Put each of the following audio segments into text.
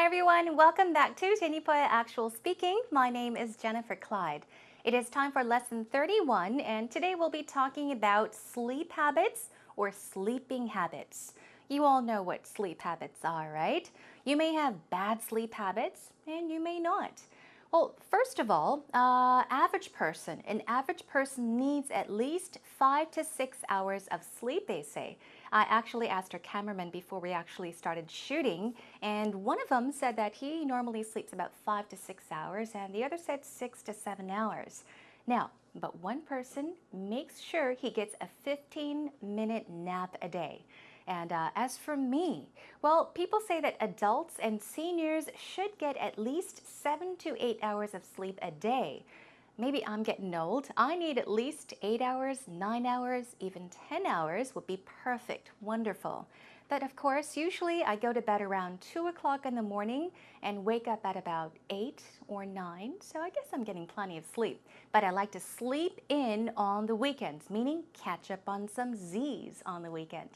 Hi everyone, welcome back to Jennifer Actual Speaking. My name is Jennifer Clyde. It is time for lesson 31 and today we'll be talking about sleep habits or sleeping habits. You all know what sleep habits are, right? You may have bad sleep habits and you may not. Well, first of all, an average person needs at least 5 to 6 hours of sleep, they say. I actually asked our cameraman before we actually started shooting, and one of them said that he normally sleeps about 5 to 6 hours, and the other said 6 to 7 hours. Now, but one person makes sure he gets a 15-minute nap a day. And as for me, well, people say that adults and seniors should get at least 7 to 8 hours of sleep a day. Maybe I'm getting old. I need at least 8 hours, 9 hours, even 10 hours would be perfect, wonderful. But of course, usually I go to bed around 2 o'clock in the morning and wake up at about 8 or 9, so I guess I'm getting plenty of sleep. But I like to sleep in on the weekends, meaning catch up on some Z's on the weekend.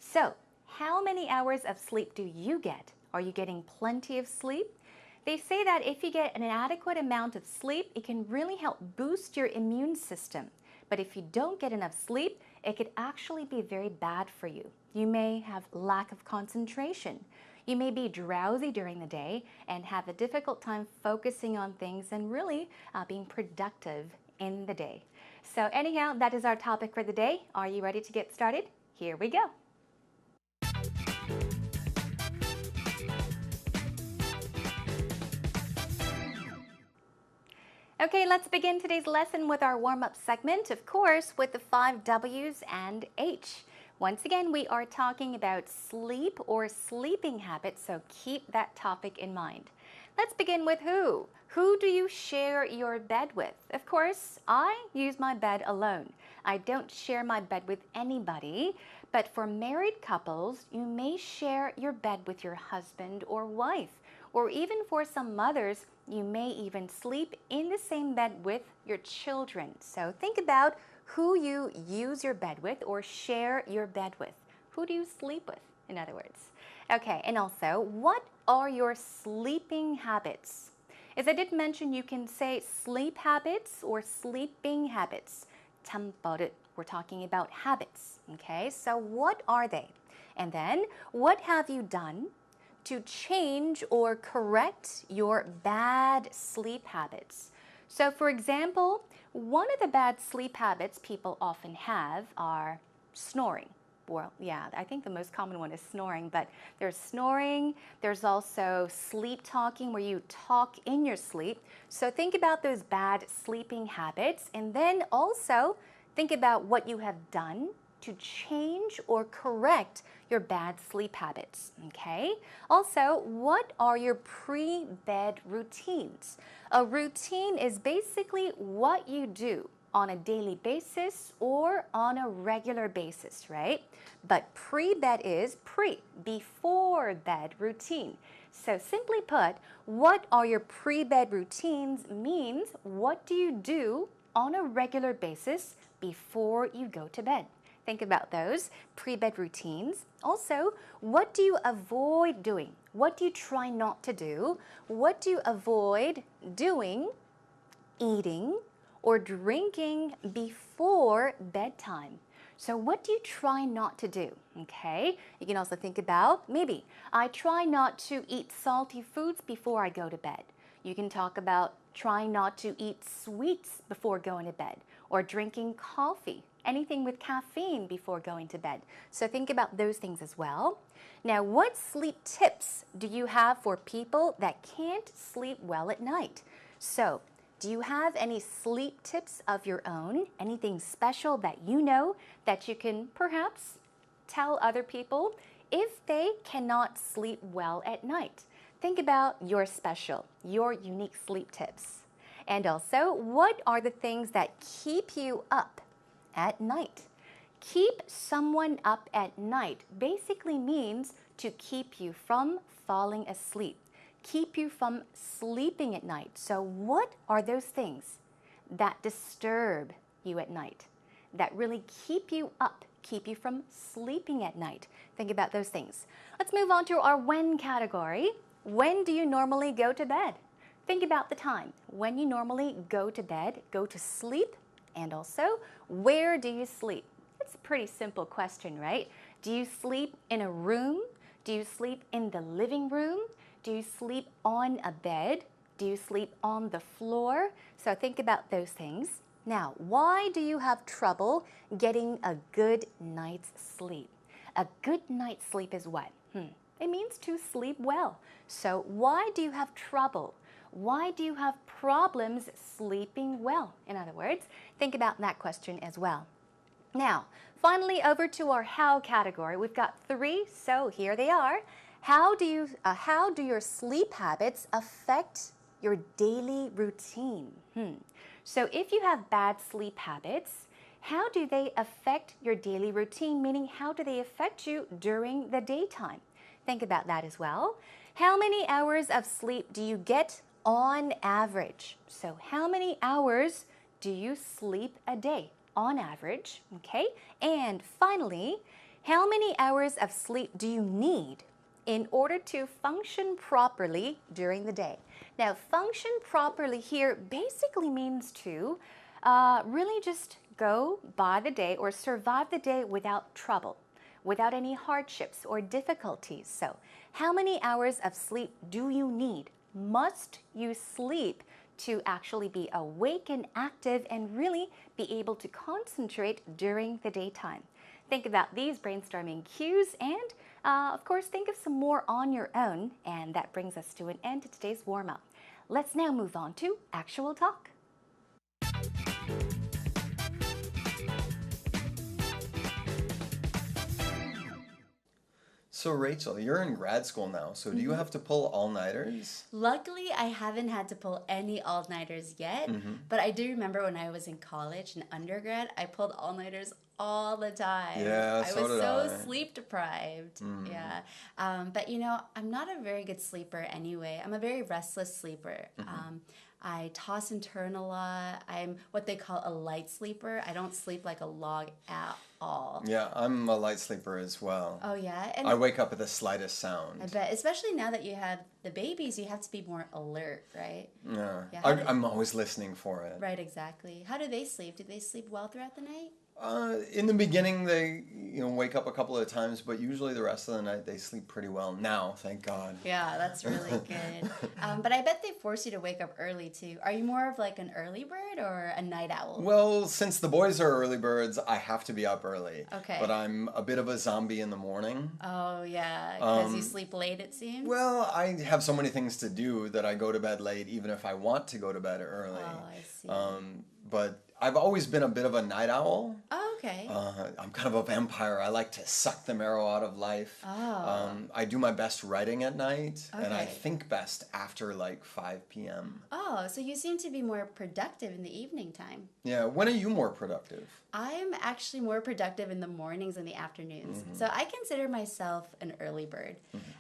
So, how many hours of sleep do you get? Are you getting plenty of sleep? They say that if you get an adequate amount of sleep, it can really help boost your immune system. But if you don't get enough sleep, it could actually be very bad for you. You may have lack of concentration. You may be drowsy during the day and have a difficult time focusing on things and really being productive in the day. So anyhow, that is our topic for the day. Are you ready to get started? Here we go. Okay, let's begin today's lesson with our warm-up segment, of course, with the 5 W's and H. Once again, we are talking about sleep or sleeping habits, so keep that topic in mind. Let's begin with who? Who do you share your bed with? Of course, I use my bed alone. I don't share my bed with anybody, but for married couples, you may share your bed with your husband or wife. Or even for some mothers, you may even sleep in the same bed with your children. So think about who you use your bed with or share your bed with. Who do you sleep with, in other words? Okay, and also, what are your sleeping habits? As I did mention, you can say sleep habits or sleeping habits. 잠버릇, we're talking about habits, okay? So what are they? And then, what have you done to change or correct your bad sleep habits? So for example, one of the bad sleep habits people often have are snoring. Well, yeah, I think the most common one is snoring, but there's snoring, there's also sleep talking where you talk in your sleep. So think about those bad sleeping habits and then also think about what you have done to change or correct your bad sleep habits, okay? Also, what are your pre-bed routines? A routine is basically what you do on a daily basis or on a regular basis, right? But pre-bed is before bed routine. So simply put, what are your pre-bed routines means what do you do on a regular basis before you go to bed? Think about those pre-bed routines. Also, what do you avoid doing? What do you try not to do? What do you avoid doing, eating, or drinking before bedtime? So what do you try not to do? Okay, you can also think about maybe I try not to eat salty foods before I go to bed. You can talk about trying not to eat sweets before going to bed or drinking coffee, anything with caffeine before going to bed. So think about those things as well. Now, what sleep tips do you have for people that can't sleep well at night? So, do you have any sleep tips of your own? Anything special that you know that you can perhaps tell other people if they cannot sleep well at night? Think about your special, your unique sleep tips. And also, what are the things that keep you up at night? Keep someone up at night basically means to keep you from falling asleep, keep you from sleeping at night. So what are those things that disturb you at night, that really keep you up, keep you from sleeping at night? Think about those things. Let's move on to our when category. When do you normally go to bed? Think about the time when you normally go to bed, go to sleep, and also where do you sleep? It's a pretty simple question, right? Do you sleep in a room? Do you sleep in the living room? Do you sleep on a bed? Do you sleep on the floor? So think about those things. Now, why do you have trouble getting a good night's sleep? A good night's sleep is what? It means to sleep well. So why do you have trouble? Why do you have problems sleeping well? In other words, think about that question as well. Now, finally, over to our how category. We've got 3, so here they are. How do your sleep habits affect your daily routine? So if you have bad sleep habits, how do they affect your daily routine? Meaning, how do they affect you during the daytime? Think about that as well. How many hours of sleep do you get on average? So how many hours do you sleep a day on average? Okay. And finally, how many hours of sleep do you need in order to function properly during the day? Now, function properly here basically means to really just go by the day or survive the day without trouble, without any hardships or difficulties. So, how many hours of sleep do you need? Must you sleep to actually be awake and active and really be able to concentrate during the daytime? Think about these brainstorming cues and, of course, think of some more on your own. And that brings us to an end to today's warm-up. Let's now move on to actual talk. So Rachel, you're in grad school now, so do you have to pull all-nighters? Luckily, I haven't had to pull any all-nighters yet, but I do remember when I was in college and undergrad, I pulled all-nighters all the time. Yeah, I so was did so I. sleep deprived. Yeah. But you know, I'm not a very good sleeper anyway. I'm a very restless sleeper. I toss and turn a lot. I'm what they call a light sleeper. I don't sleep like a log at all. Yeah, I'm a light sleeper as well. Oh yeah, I and wake up at the slightest I sound. bet, especially now that you have the babies, you have to be more alert, right? Yeah, Yeah, I'm always listening for it. Right, exactly. How do they sleep? Do they sleep well throughout the night? In the beginning, they wake up a couple of times, but usually the rest of the night they sleep pretty well. Now, thank God. Yeah, that's really good. But I bet they force you to wake up early too. Are you more of like an early bird or a night owl? Well, since the boys are early birds, I have to be up early. Okay. But I'm a bit of a zombie in the morning. Oh yeah, because you sleep late, it seems. Well, I have so many things to do that I go to bed late, even if I want to go to bed early. Oh, I see. But I've always been a bit of a night owl. Oh, okay. I'm kind of a vampire. I like to suck the marrow out of life. Oh. I do my best writing at night, and I Okay. think best after like 5 p.m. Oh, so you seem to be more productive in the evening time. Yeah, when are you more productive? I'm actually more productive in the mornings and the afternoons. So I consider myself an early bird.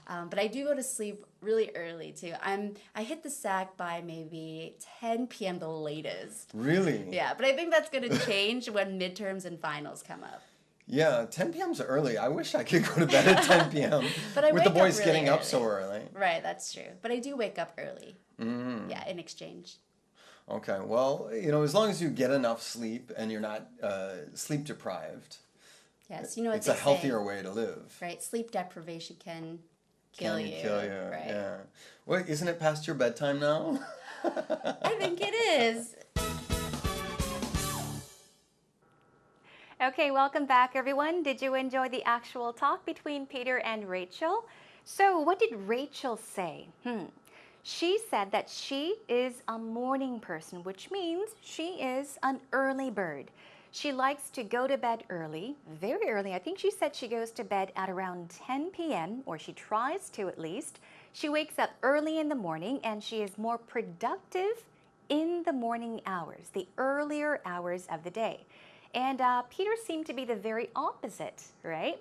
But I do go to sleep really early too. I hit the sack by maybe 10 p.m. the latest. Really? Yeah, but I think that's going to change when midterms and finals come up. Yeah, 10 p.m.'s early. I wish I could go to bed at 10 p.m. But I with the wake up boys really getting up early. so early. Right, that's true. But I do wake up early. Yeah, in exchange. Okay, well, as long as you get enough sleep and you're not sleep deprived, Yes, you know what it's a they say, healthier way to live. right? Sleep deprivation can kill Can you. kill you. Right. Yeah. Well, isn't it past your bedtime now? I think it is. Okay, welcome back, everyone. Did you enjoy the actual talk between Peter and Rachel? So, what did Rachel say? She said that she is a morning person, which means she is an early bird. She likes to go to bed early, very early. I think she said she goes to bed at around 10 p.m., or she tries to at least. She wakes up early in the morning and she is more productive in the morning hours, the earlier hours of the day. And Peter seemed to be the very opposite, right?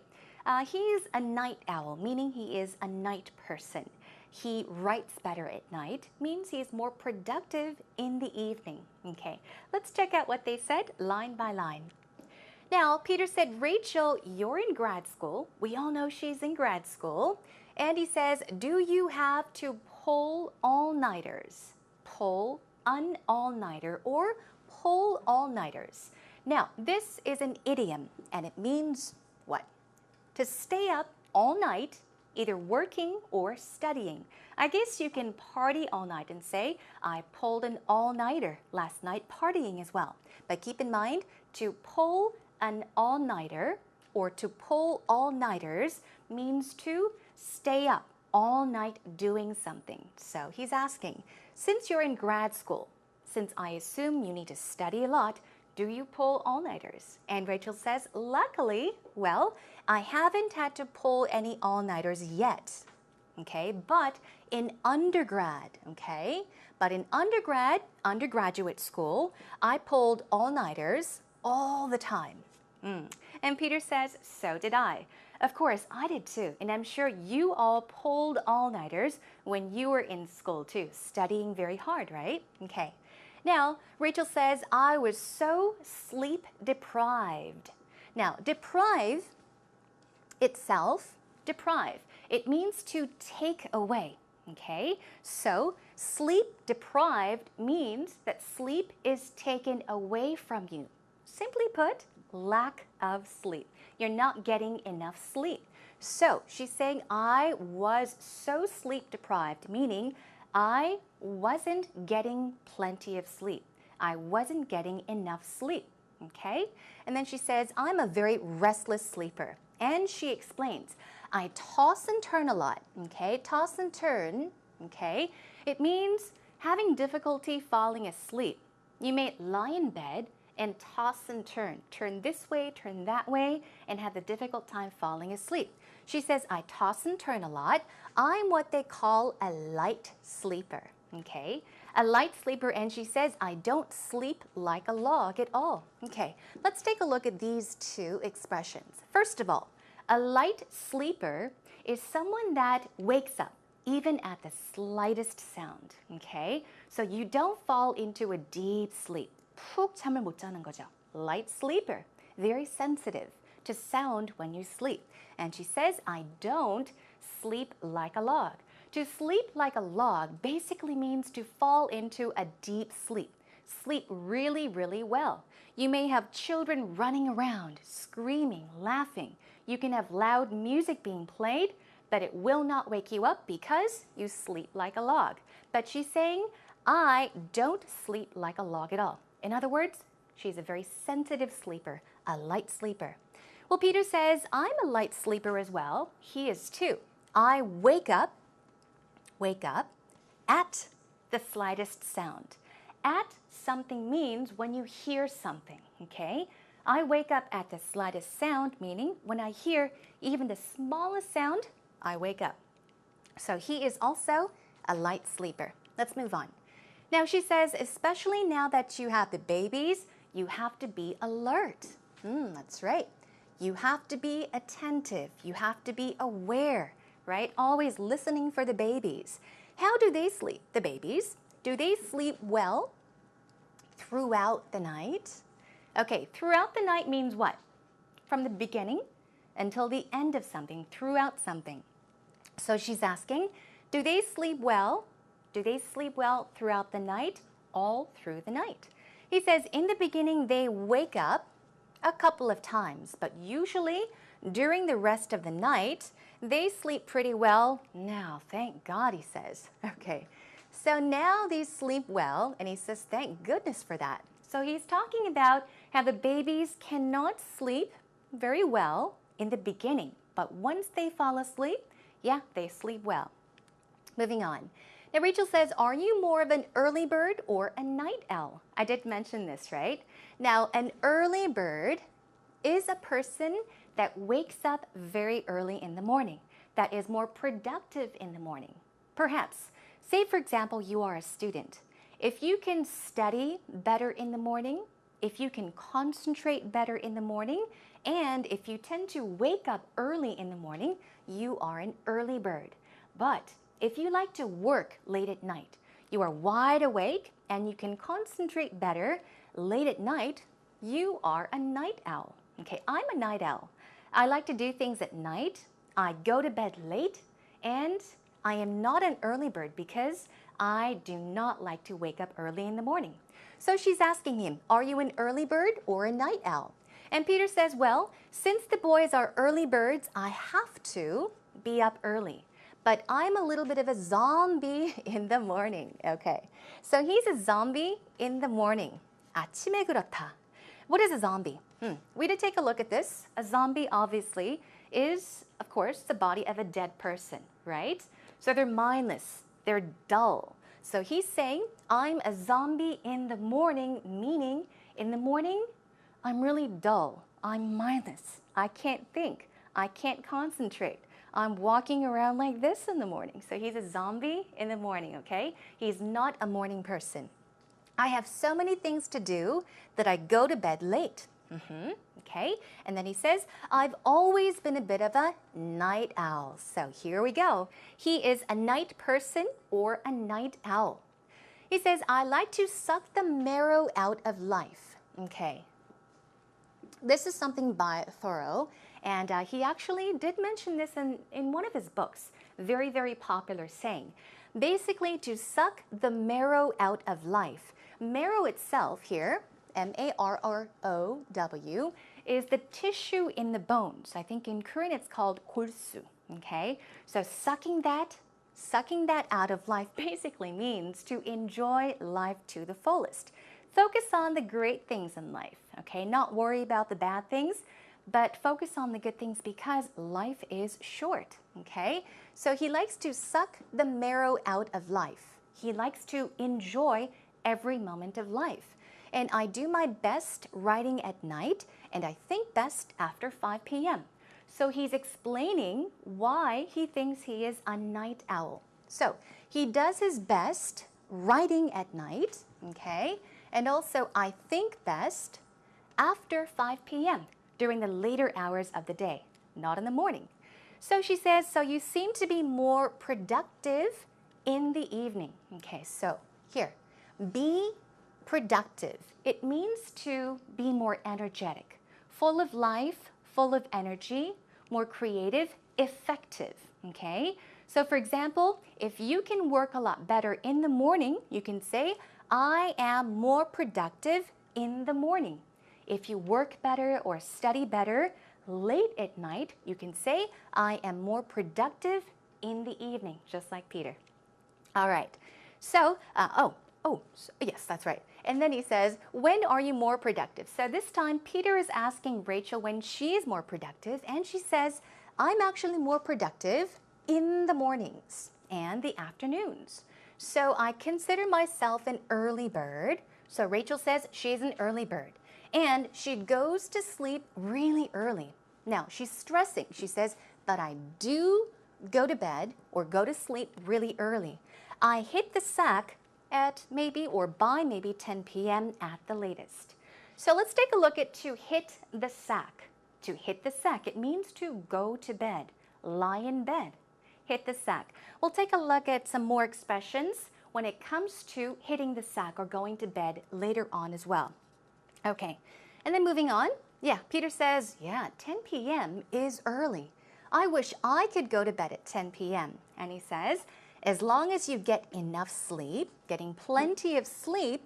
He's a night owl, meaning he is a night person. He writes better at night, means he's more productive in the evening. Okay, let's check out what they said line by line. Now, Peter said, Rachel, you're in grad school. We all know she's in grad school. And he says, do you have to pull all-nighters? Pull an all-nighter or pull all-nighters. Now, this is an idiom, and it means what? To stay up all night, either working or studying. I guess you can party all night and say, I pulled an all-nighter last night partying as well. But keep in mind, to pull an all-nighter or to pull all-nighters means to stay up all night doing something. So he's asking, since you're in grad school, since I assume you need to study a lot, do you pull all-nighters? And Rachel says, luckily, well, I haven't had to pull any all-nighters yet, okay? But in undergrad, okay? But in undergraduate school, I pulled all-nighters all the time. And Peter says, so did I. Of course, I did too, and I'm sure you all pulled all-nighters when you were in school too, studying very hard, right? Okay. Now, Rachel says, I was so sleep deprived. Now, deprive itself, deprive, it means to take away, okay? So, sleep deprived means that sleep is taken away from you. Simply put, lack of sleep. You're not getting enough sleep. So, she's saying, I was so sleep deprived, meaning I wasn't getting plenty of sleep. I wasn't getting enough sleep, okay? And then she says, I'm a very restless sleeper. And she explains, I toss and turn a lot, okay? Toss and turn, okay? It means having difficulty falling asleep. You may lie in bed and toss and turn this way, turn that way, and have a difficult time falling asleep. She says, I toss and turn a lot. I'm what they call a light sleeper, okay? A light sleeper, and she says, I don't sleep like a log at all. Okay, let's take a look at these two expressions. First of all, a light sleeper is someone that wakes up even at the slightest sound, okay? So you don't fall into a deep sleep. 푹 잠을 못 자는 거죠. Light sleeper, very sensitive to sound when you sleep. And she says, I don't sleep like a log. To sleep like a log basically means to fall into a deep sleep. Sleep really, really well. You may have children running around, screaming, laughing. You can have loud music being played, but it will not wake you up because you sleep like a log. But she's saying, I don't sleep like a log at all. In other words, she's a very sensitive sleeper, a light sleeper. Well, Peter says, I'm a light sleeper as well. He is too. I wake up at the slightest sound. At something means when you hear something, okay? I wake up at the slightest sound, meaning when I hear even the smallest sound, I wake up. So he is also a light sleeper. Let's move on. Now she says, especially now that you have the babies, you have to be alert. That's right. You have to be attentive. You have to be aware, right? Always listening for the babies. How do they sleep, the babies? Do they sleep well throughout the night? Okay, throughout the night means what? From the beginning until the end of something, throughout something. So she's asking, do they sleep well? Do they sleep well throughout the night? All through the night. He says in the beginning they wake up a couple of times, but usually during the rest of the night, they sleep pretty well. Now, thank God, he says. Okay, so now they sleep well, and he says, thank goodness for that. So he's talking about how the babies cannot sleep very well in the beginning, but once they fall asleep, yeah, they sleep well. Moving on. Now, Rachel says, are you more of an early bird or a night owl? I did mention this, right? Now, an early bird is a person that wakes up very early in the morning, that is more productive in the morning. Perhaps, say for example, you are a student. If you can study better in the morning, if you can concentrate better in the morning, and if you tend to wake up early in the morning, you are an early bird. But if you like to work late at night, you are wide awake and you can concentrate better late at night, you are a night owl. Okay, I'm a night owl. I like to do things at night. I go to bed late And I am not an early bird because I do not like to wake up early in the morning. So she's asking him, are you an early bird or a night owl? And Peter says, well, since the boys are early birds, I have to be up early. But I'm a little bit of a zombie in the morning. Okay, so he's a zombie in the morning. 아침에 그렇다. What is a zombie? We did take a look at this. A zombie obviously is, of course, the body of a dead person, right? So they're mindless, they're dull. So he's saying, I'm a zombie in the morning, meaning in the morning, I'm really dull. I'm mindless. I can't think. I can't concentrate. I'm walking around like this in the morning. So he's a zombie in the morning, okay? He's not a morning person. I have so many things to do that I go to bed late. Okay, and then he says, I've always been a bit of a night owl. So here we go. He is a night person or a night owl. He says, I like to suck the marrow out of life. Okay, this is something by Thoreau, and he actually did mention this in one of his books. Very, very popular saying. Basically, to suck the marrow out of life. Marrow itself here, M-A-R-R-O-W, is the tissue in the bones. I think in Korean it's called 골수. Okay, so sucking that out of life basically means to enjoy life to the fullest. Focus on the great things in life, okay? Not worry about the bad things, but focus on the good things because life is short, okay? So he likes to suck the marrow out of life. He likes to enjoy every moment of life. And I do my best writing at night, and I think best after 5 p.m. So he's explaining why he thinks he is a night owl. So he does his best writing at night, okay? And also, I think best after 5 p.m. during the later hours of the day, not in the morning. So she says, so you seem to be more productive in the evening. Okay, so here, be productive. It means to be more energetic, full of life, full of energy, more creative, effective, okay? So for example, if you can work a lot better in the morning, you can say, I am more productive in the morning. If you work better or study better late at night, you can say, I am more productive in the evening, just like Peter. All right, so, yes, that's right. And then he says, when are you more productive? So this time, Peter is asking Rachel when she is more productive, and she says, I'm actually more productive in the mornings and the afternoons. So I consider myself an early bird. So Rachel says she's an early bird, and she goes to sleep really early. Now, she's stressing. She says, but I do go to bed or go to sleep really early. I hit the sack at maybe or by maybe 10 p.m. at the latest. So let's take a look at to hit the sack. To hit the sack, it means to go to bed, lie in bed. Hit the sack. We'll take a look at some more expressions when it comes to hitting the sack or going to bed later on as well. Okay, and then moving on. Yeah, Peter says, yeah, 10 p.m. is early. I wish I could go to bed at 10 p.m. And he says, as long as you get enough sleep, getting plenty of sleep,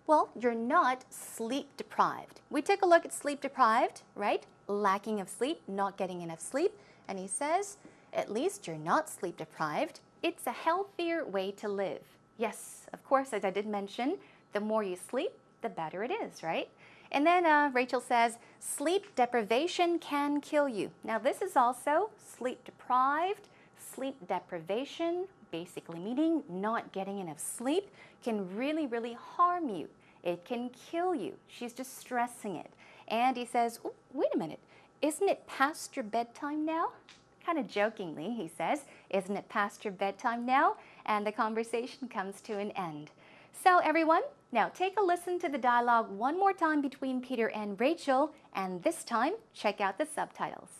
well, you're not sleep deprived. We take a look at sleep deprived, right? Lacking of sleep, not getting enough sleep. And he says, at least you're not sleep deprived. It's a healthier way to live. Yes, of course, as I did mention, the more you sleep, the better it is, right? And then Rachel says, sleep deprivation can kill you. Now this is also sleep deprived, sleep deprivation, basically meaning not getting enough sleep can really, really harm you. It can kill you. She's just stressing it. And he says, oh, wait a minute, isn't it past your bedtime now? Kind of jokingly, he says, isn't it past your bedtime now? And the conversation comes to an end. So everyone, now take a listen to the dialogue one more time between Peter and Rachel, and this time check out the subtitles.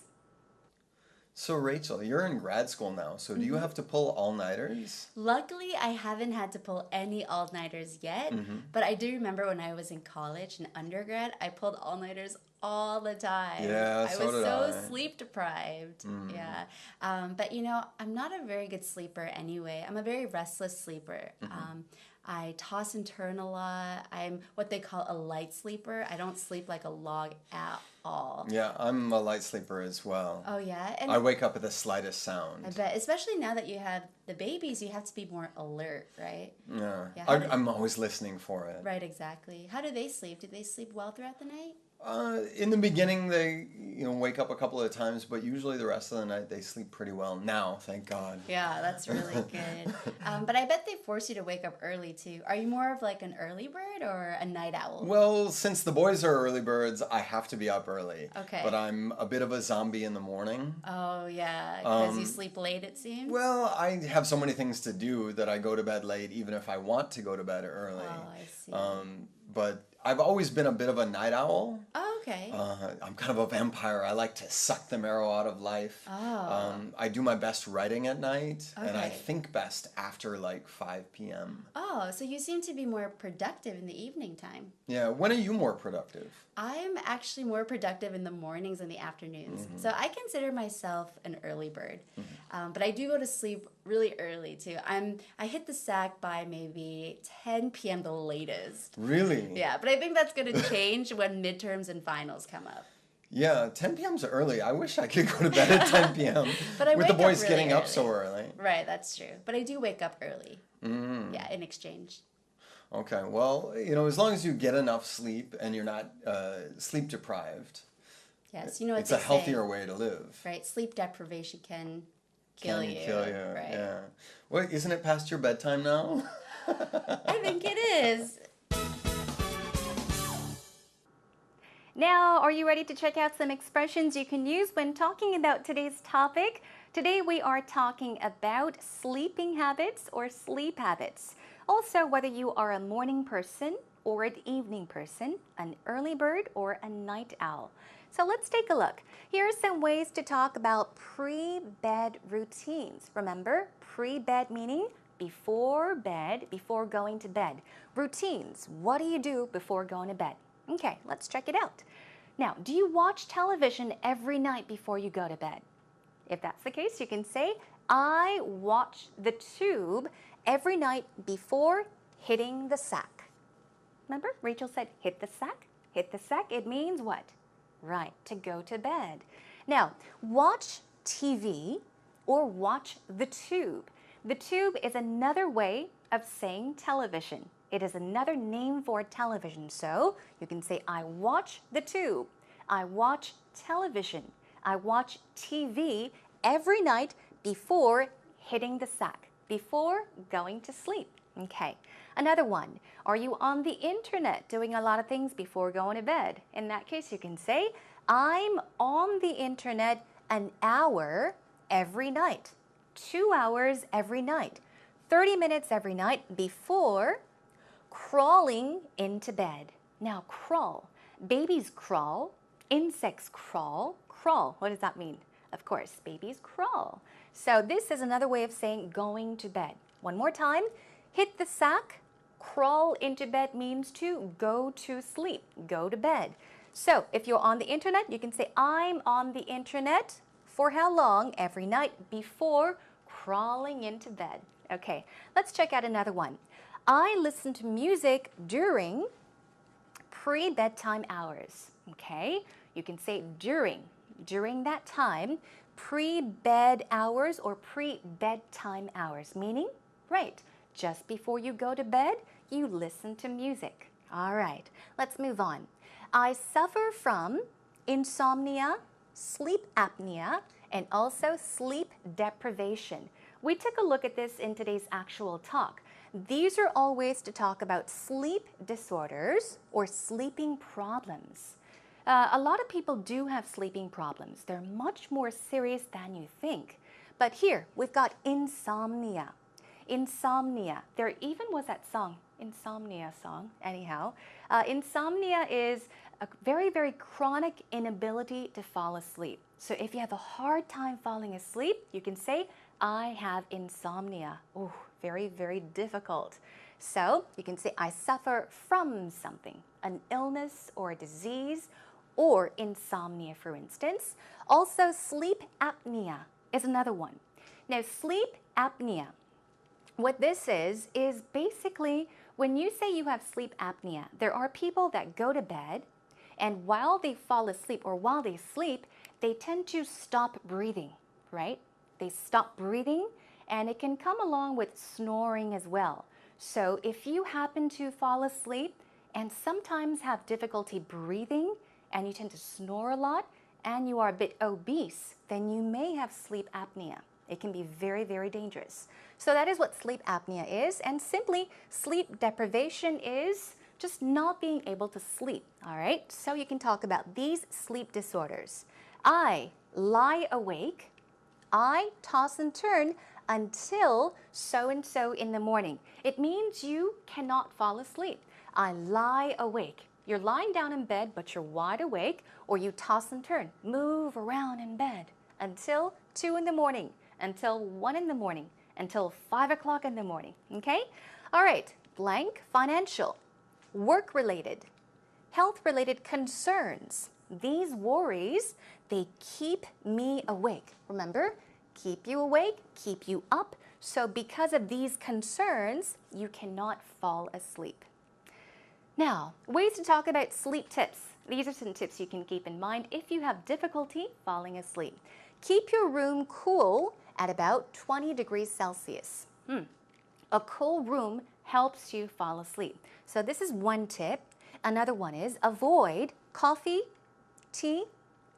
So Rachel, you're in grad school now, so do you have to pull all-nighters? Luckily, I haven't had to pull any all-nighters yet, but I do remember when I was in college and undergrad, I pulled all-nighters all the time. Yeah, I so was did so I. sleep deprived. Yeah. But I'm not a very good sleeper anyway. I'm a very restless sleeper. I toss and turn a lot. I'm what they call a light sleeper. I don't sleep like a log at all. Yeah, I'm a light sleeper as well. Oh, yeah. I And wake up at the slightest I sound. bet, especially now that you have the babies, you have to be more alert, right? Yeah, Yeah, how I'm always listening for it. Right, exactly. How do they sleep? Do they sleep well throughout the night? In the beginning, they wake up a couple of times, but usually the rest of the night they sleep pretty well. Now, thank God. Yeah, that's really good. But I bet they force you to wake up early too. Are you more of like an early bird or a night owl? Well, since the boys are early birds, I have to be up early. Okay. But I'm a bit of a zombie in the morning. Oh, yeah, because you sleep late, it seems. Well, I have so many things to do that I go to bed late, even if I want to go to bed early. Oh, I see. But I've always been a bit of a night owl. Oh, okay. I'm kind of a vampire. I like to suck the marrow out of life. Oh. I do my best writing at night, and I Okay. think best after like 5 p.m. Oh, so you seem to be more productive in the evening time. Yeah, when are you more productive? I'm actually more productive in the mornings and the afternoons. So I consider myself an early bird. But I do go to sleep really early too. I hit the sack by maybe 10 p.m. the latest. Really? Yeah, but I think that's going to change when midterms and finals come up. Yeah, 10 p.m.'s early. I wish I could go to bed at 10 p.m. But I with the wake up boys really getting up early. so early. Right, that's true. But I do wake up early. Yeah, in exchange. Okay, well, as long as you get enough sleep and you're not sleep deprived, Yes, you know what it's they a healthier say, way to live. right? Sleep deprivation can kill Can you. kill you. Right. Yeah. Well, isn't it past your bedtime now? I think it is. Now, are you ready to check out some expressions you can use when talking about today's topic? Today we are talking about sleeping habits or sleep habits. Also, whether you are a morning person or an evening person, an early bird or a night owl. So let's take a look. Here are some ways to talk about pre-bed routines. Remember, pre-bed meaning before bed, before going to bed. Routines, what do you do before going to bed? Okay, let's check it out. Now, do you watch television every night before you go to bed? If that's the case, you can say, I watch the tube every night before hitting the sack. Remember, Rachel said, hit the sack? Hit the sack, it means what? Right, to go to bed. Now, watch TV or watch the tube. The tube is another way of saying television. It is another name for television. So you can say, I watch the tube. I watch television. I watch TV every night before hitting the sack, before going to sleep. Okay. Another one, are you on the internet doing a lot of things before going to bed? In that case, you can say, I'm on the internet an hour every night, 2 hours every night, 30 minutes every night before crawling into bed. Now, crawl. Babies crawl. Insects crawl. Crawl. What does that mean? Of course, babies crawl. So this is another way of saying going to bed. One more time. Hit the sack. Crawl into bed means to go to sleep, go to bed. So if you're on the internet, you can say, I'm on the internet for how long? Every night before crawling into bed. Okay, let's check out another one. I listen to music during pre-bedtime hours. Okay, you can say during that time, pre-bed hours or pre-bedtime hours, meaning, right, just before you go to bed, you listen to music. All right, let's move on. I suffer from insomnia, sleep apnea, and also sleep deprivation. We took a look at this in today's actual talk. These are all ways to talk about sleep disorders or sleeping problems. A lot of people do have sleeping problems. They're much more serious than you think. But here, we've got insomnia. Insomnia. There even was that song, Insomnia song, anyhow. Insomnia is a very, very chronic inability to fall asleep. So if you have a hard time falling asleep, you can say, I have insomnia. Oh, very, very difficult. So you can say, I suffer from something, an illness or a disease, or insomnia, for instance. Also, sleep apnea is another one. Now, sleep apnea, what this is basically when you say you have sleep apnea, there are people that go to bed and while they fall asleep or while they sleep, they tend to stop breathing, right? They stop breathing and it can come along with snoring as well. So if you happen to fall asleep and sometimes have difficulty breathing and you tend to snore a lot and you are a bit obese, then you may have sleep apnea. It can be very, very dangerous. So that is what sleep apnea is. And simply, sleep deprivation is just not being able to sleep. All right? So you can talk about these sleep disorders. I lie awake. I toss and turn until so-and-so in the morning. It means you cannot fall asleep. I lie awake. You're lying down in bed, but you're wide awake, or you toss and turn, move around in bed until 2 in the morning, until 1 in the morning, until 5 o'clock in the morning, okay? All right, blank, financial, work-related, health-related concerns. These worries, they keep me awake. Remember, keep you awake, keep you up. So because of these concerns, you cannot fall asleep. Now, ways to talk about sleep tips. These are some tips you can keep in mind if you have difficulty falling asleep. Keep your room cool at about 20 degrees Celsius. A cool room helps you fall asleep. So this is one tip. Another one is avoid coffee, tea,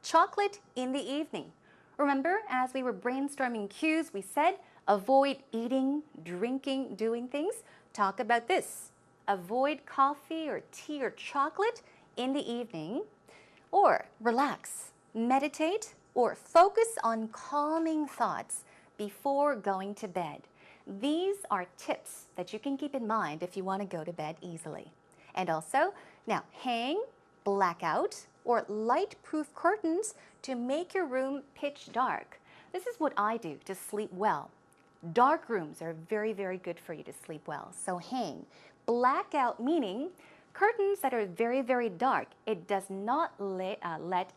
chocolate in the evening. Remember, as we were brainstorming cues, we said avoid eating, drinking, doing things. Talk about this. Avoid coffee or tea or chocolate in the evening, or relax, meditate, or focus on calming thoughts before going to bed. These are tips that you can keep in mind if you want to go to bed easily. And also, now hang, blackout, or light-proof curtains to make your room pitch dark. This is what I do to sleep well. Dark rooms are very, very good for you to sleep well. So hang. Blackout meaning curtains that are very, very dark. It does not let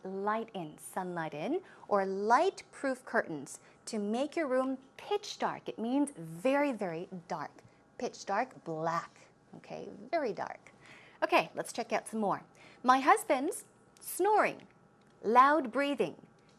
light in, sunlight in, or light-proof curtains to make your room pitch dark. It means very, very dark. Pitch dark, black. Okay, very dark. Okay, let's check out some more. My husband's snoring, loud breathing,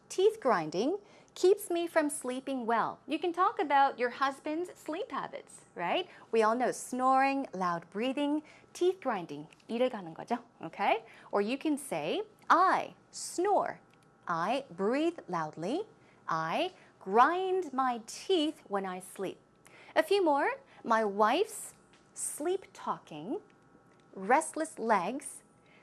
teeth grinding keeps me from sleeping well. You can talk about your husband's sleep habits, right? We all know snoring, loud breathing, teeth grinding. 이를 가는 거죠, okay? Or you can say, I snore. I breathe loudly. I grind my teeth when I sleep. A few more. My wife's sleep talking, restless legs,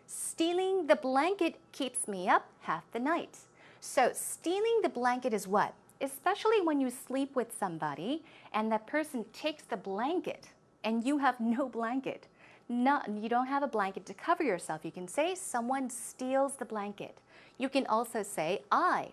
stealing the blanket keeps me up half the night. So stealing the blanket is what? Especially when you sleep with somebody and that person takes the blanket and you have no blanket. You don't have a blanket to cover yourself. You can say someone steals the blanket. You can also say, I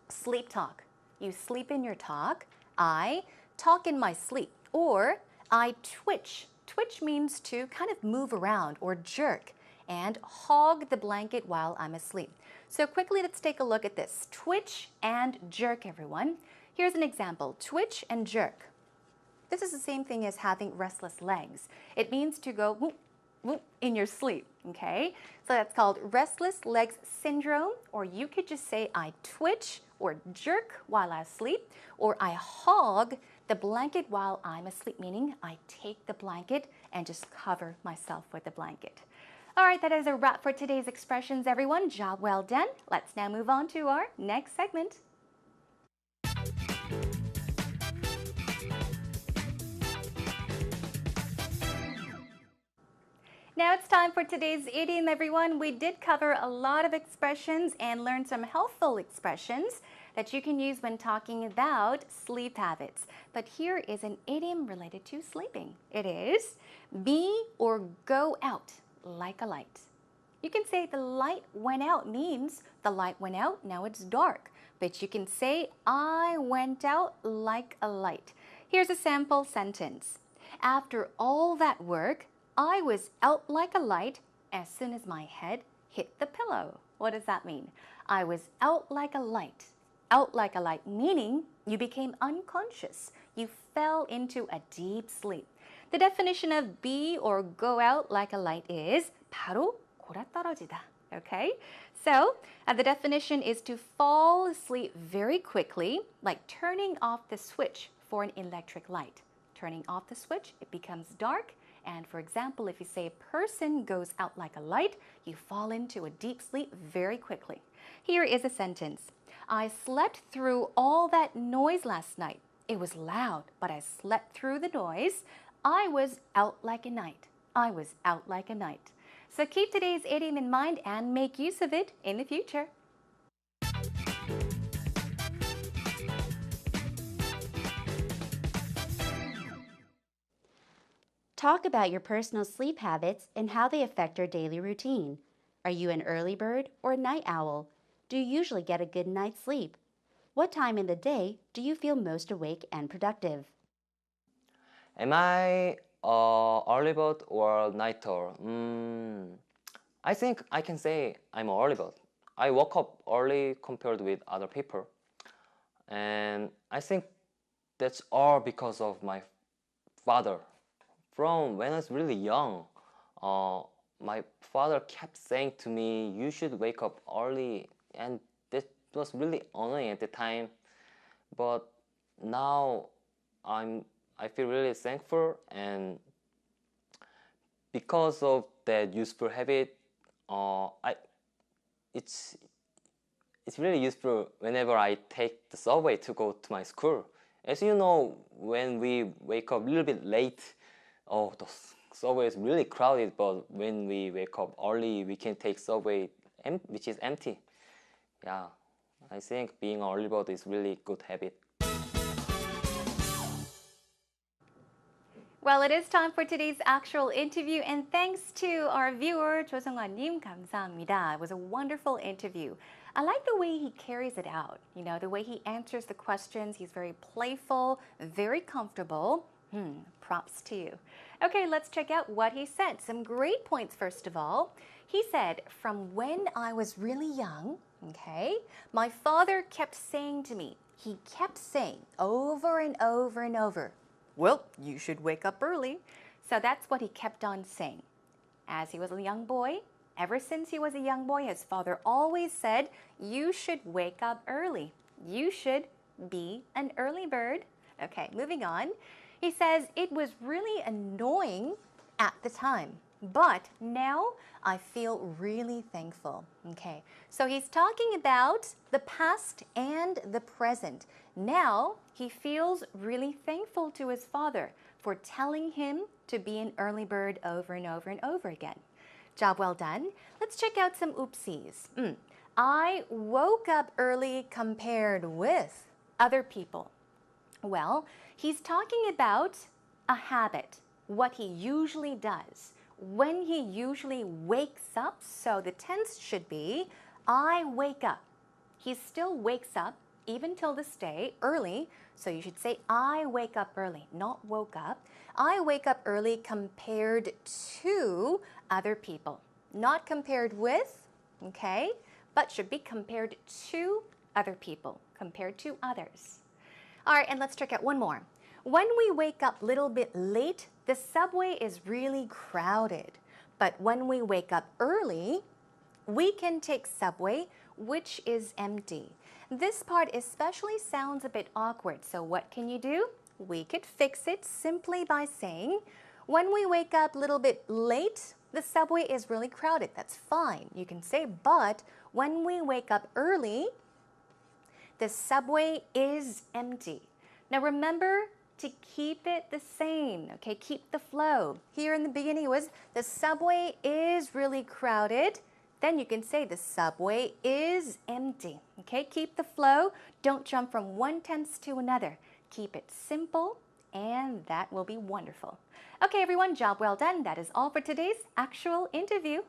sleep talk. You sleep in your talk. I talk in my sleep. Or I twitch. Twitch means to kind of move around or jerk and hog the blanket while I'm asleep. So quickly, let's take a look at this. Twitch and jerk, everyone. Here's an example. Twitch and jerk. This is the same thing as having restless legs. It means to go whoop, whoop in your sleep, okay? So that's called restless legs syndrome, or you could just say I twitch or jerk while I sleep, or I hog the blanket while I'm asleep, meaning I take the blanket and just cover myself with the blanket. All right, that is a wrap for today's expressions, everyone. Job well done. Let's now move on to our next segment. Now it's time for today's idiom, everyone. We did cover a lot of expressions and learn some helpful expressions that you can use when talking about sleep habits. But here is an idiom related to sleeping. It is be or go out like a light. You can say the light went out means the light went out, now it's dark. but you can say I went out like a light. Here's a sample sentence. After all that work, I was out like a light as soon as my head hit the pillow. What does that mean? I was out like a light. Out like a light meaning you became unconscious. You fell into a deep sleep. The definition of be or go out like a light is 바로 골아떨어지다. Okay? So, the definition is to fall asleep very quickly, like turning off the switch for an electric light. Turning off the switch, it becomes dark. And for example, if you say a person goes out like a light, you fall into a deep sleep very quickly. Here is a sentence. I slept through all that noise last night. It was loud, but I slept through the noise. I was out like a night. I was out like a night. So keep today's idiom in mind and make use of it in the future. Talk about your personal sleep habits and how they affect your daily routine. Are you an early bird or a night owl? Do you usually get a good night's sleep? What time in the day do you feel most awake and productive? Am I a early bird or night owl? I think I can say I'm an early bird. I woke up early compared with other people. And I think that's all because of my father. From when I was really young, my father kept saying to me, you should wake up early. And that was really annoying at the time. But now I feel really thankful, and because of that useful habit, it's really useful whenever I take the subway to go to my school. As you know, when we wake up a little bit late, the subway is really crowded, but when we wake up early, we can take subway which is empty. Yeah, I think being an early bird is really good habit. Well, it is time for today's actual interview, and thanks to our viewer, 조성환님, 감사합니다. It was a wonderful interview. I like the way he carries it out, the way he answers the questions. He's very playful, very comfortable. Props to you. Okay, let's check out what he said. Some great points, first of all. He said, from when I was really young, my father kept saying to me, he kept saying over and over and over, well, you should wake up early. So that's what he kept on saying. As he was a young boy, ever since he was a young boy, his father always said, you should wake up early. You should be an early bird. Okay, moving on. He says, it was really annoying at the time, but now I feel really thankful. Okay, so he's talking about the past and the present. Now he feels really thankful to his father for telling him to be an early bird over and over and over again. Job well done. Let's check out some oopsies. I woke up early compared with other people. Well, he's talking about a habit, what he usually does, when he usually wakes up. So the tense should be, I wake up. He still wakes up, even till this day, early. So you should say, I wake up early, not woke up. I wake up early compared to other people. Not compared with, but should be compared to other people, compared to others. All right, and let's check out one more. When we wake up a little bit late, the subway is really crowded. But when we wake up early, we can take subway, which is empty. This part especially sounds a bit awkward, so what can you do? We could fix it simply by saying, when we wake up a little bit late, the subway is really crowded. That's fine. You can say, but when we wake up early, the subway is empty. Now remember to keep it the same, Keep the flow. Here in the beginning it was, the subway is really crowded. Then you can say the subway is empty, Keep the flow. Don't jump from one tense to another. Keep it simple, and that will be wonderful. Okay, everyone, job well done. That is all for today's actual interview.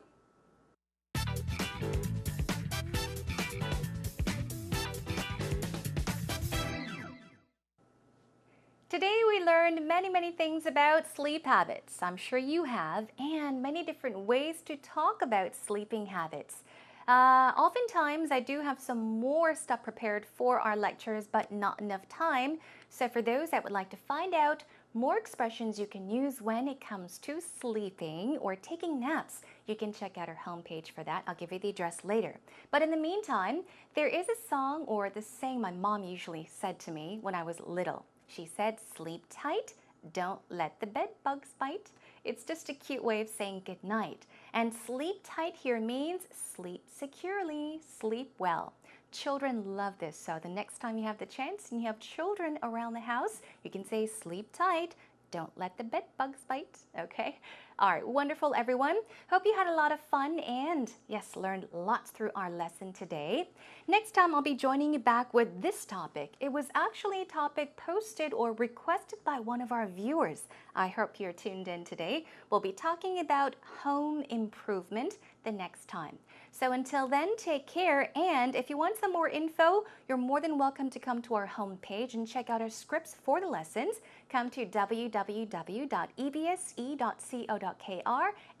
Today we learned many things about sleep habits. I'm sure you have, and many different ways to talk about sleeping habits. Oftentimes, I do have some more stuff prepared for our lectures, but not enough time. So for those that would like to find out more expressions you can use when it comes to sleeping or taking naps, you can check out our homepage for that. I'll give you the address later. But in the meantime, there is a song or the saying my mom usually said to me when I was little. She said, "Sleep tight, don't let the bed bugs bite." It's just a cute way of saying good night. And sleep tight here means sleep securely, sleep well. Children love this, so the next time you have the chance and you have children around the house, you can say sleep tight, don't let the bed bugs bite, okay? All right, wonderful everyone. Hope you had a lot of fun and, yes, learned lots through our lesson today. Next time I'll be joining you back with this topic. It was actually a topic posted or requested by one of our viewers. I hope you're tuned in today. We'll be talking about home improvement the next time. So until then, take care, and if you want some more info, you're more than welcome to come to our homepage and check out our scripts for the lessons. Come to www.ebse.co.kr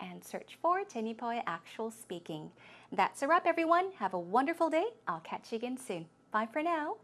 and search for Tenipoy Actual Speaking. That's a wrap, everyone. Have a wonderful day. I'll catch you again soon. Bye for now.